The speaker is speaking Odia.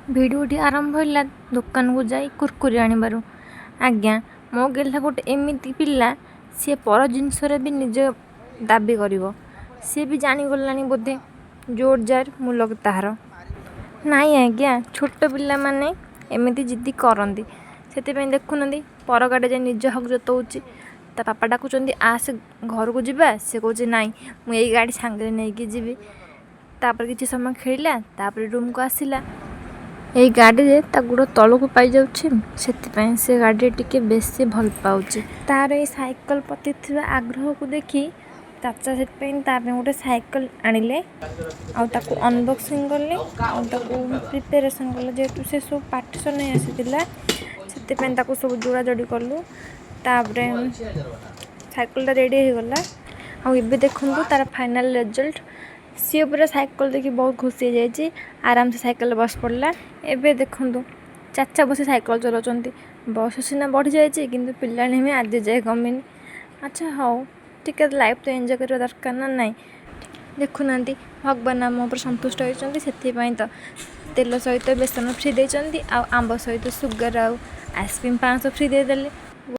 ଭିଡ଼ିଓଟି ଆରମ୍ଭ ହେଲା ଦୋକାନକୁ ଯାଇ କୁରକୁରି ଆଣିବାରୁ। ଆଜ୍ଞା, ମୋ ଗେହ୍ଲା ଗୋଟେ ଏମିତି ପିଲା, ସିଏ ପର ଜିନିଷରେ ବି ନିଜ ଦାବି କରିବ। ସିଏ ବି ଜାଣିଗଲାଣି ବୋଧେ, ଜୋର ଜାର ମୁଲକ ତାହାର। ନାଇଁ ଆଜ୍ଞା, ଛୋଟ ପିଲାମାନେ ଏମିତି ଜିଦ୍ଦି କରନ୍ତି। ସେଥିପାଇଁ ଦେଖୁନାହାନ୍ତି ପର ଗାଡ଼ି ଯାଇ ନିଜ ହକ୍ ଜତଉଛି। ତା ବାପା ଡାକୁଛନ୍ତି ଆସେ ଘରକୁ ଯିବା, ସେ କହୁଛି ନାଇଁ ମୁଁ ଏଇ ଗାଡ଼ି ସାଙ୍ଗରେ ନେଇକି ଯିବି। ତାପରେ କିଛି ସମୟ ଖେଳିଲା, ତାପରେ ରୁମ୍କୁ ଆସିଲା। ଏଇ ଗାଡ଼ିରେ ତା ଗୋଡ଼ ତଳକୁ ପାଇଯାଉଛି, ସେଥିପାଇଁ ସେ ଗାଡ଼ିରେ ଟିକେ ବେଶୀ ଭଲ ପାଉଛି। ତାର ଏଇ ସାଇକେଲ ପ୍ରତି ଥିବା ଆଗ୍ରହକୁ ଦେଖି ଚାଚା ସେଥିପାଇଁ ତା ପାଇଁ ଗୋଟେ ସାଇକେଲ ଆଣିଲେ, ଆଉ ତାକୁ ଅନବକ୍ସିଂ କଲେ, ଆଉ ତାକୁ ପ୍ରିପାରେସନ୍ କଲେ। ଯେହେତୁ ସେ ସବୁ ପାର୍ଟିସନ୍ ନେଇ ଆସିଥିଲା, ସେଥିପାଇଁ ତାକୁ ସବୁ ଯୋଡ଼ାଯୋଡ଼ି କଲୁ। ତାପରେ ସାଇକେଲଟା ରେଡ଼ି ହେଇଗଲା। ଆଉ ଏବେ ଦେଖନ୍ତୁ ତାର ଫାଇନାଲ୍ ରେଜଲ୍ଟ। ସିଏ ପୁରା ସାଇକେଲ ଦେଖି ବହୁତ ଖୁସି ହେଇଯାଇଛି, ଆରାମସେ ସାଇକେଲରେ ବସି ପଡ଼ିଲା। ଏବେ ଦେଖନ୍ତୁ ଚାଚା ବସି ସାଇକେଲ ଚଲାଉଛନ୍ତି। ବୟସ ସିନା ବଢ଼ିଯାଇଛି, କିନ୍ତୁ ପିଲାଳିଆମି ଆଜି ଯାଏ କମିନି। ଆଚ୍ଛା ହଉ, ଟିକେ ଲାଇଫ୍ ତ ଏନ୍ଜୟ କରିବା ଦରକାର ନା ନାହିଁ। ଦେଖୁନାହାନ୍ତି ଭଗବାନ ଆମ ଉପରେ ସନ୍ତୁଷ୍ଟ ହୋଇଛନ୍ତି। ସେଥିପାଇଁ ତ ତେଲ ସହିତ ବେସନ ଫ୍ରି ଦେଇଛନ୍ତି, ଆଉ ଆମ୍ବ ସହିତ ସୁଗାର ଆଉ ଆଇସ୍କ୍ରିମ୍ 500 ଫ୍ରି ଦେଇଦେଲେ।